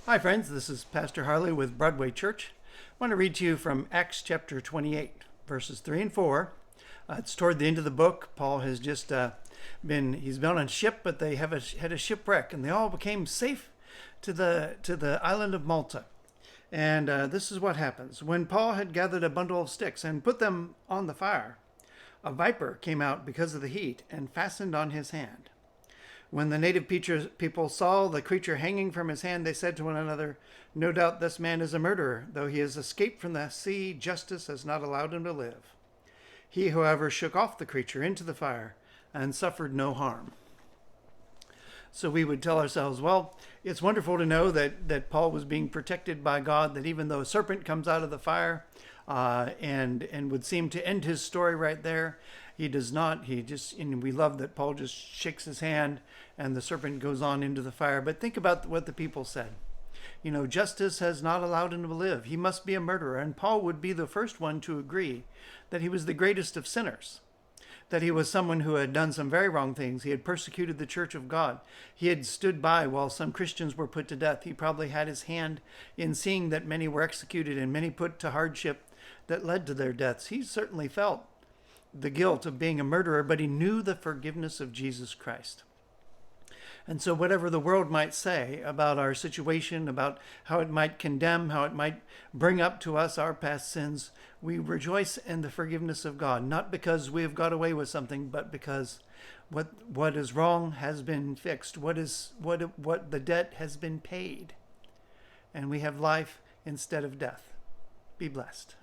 Hi, friends. This is Pastor Harley with Broadway Church. I want to read to you from Acts chapter 28, verses 3 and 4. It's toward the end of the book. Paul has just he's been on a ship, but they had a shipwreck, and they all became safe to the island of Malta. And this is what happens. When Paul had gathered a bundle of sticks and put them on the fire, a viper came out because of the heat and fastened on his hand. When the native people saw the creature hanging from his hand, they said to one another, "No doubt this man is a murderer. Though he has escaped from the sea, justice has not allowed him to live." He, however, shook off the creature into the fire and suffered no harm. So we would tell ourselves, well, it's wonderful to know that Paul was being protected by God, that even though a serpent comes out of the fire and would seem to end his story right there, he does not. And we love that Paul just shakes his hand and the serpent goes on into the fire. But think about what the people said. Justice has not allowed him to live. He must be a murderer. And Paul would be the first one to agree that he was the greatest of sinners, that he was someone who had done some very wrong things. He had persecuted the church of God. He had stood by while some Christians were put to death. He probably had his hand in seeing that many were executed and many put to hardship that led to their deaths. He certainly felt the guilt of being a murderer, but he knew the forgiveness of Jesus Christ. And so whatever the world might say about our situation, about how it might condemn, how it might bring up to us our past sins, we rejoice in the forgiveness of God, not because we have got away with something, but because what is wrong has been fixed. What the debt has been paid. And we have life instead of death. Be blessed.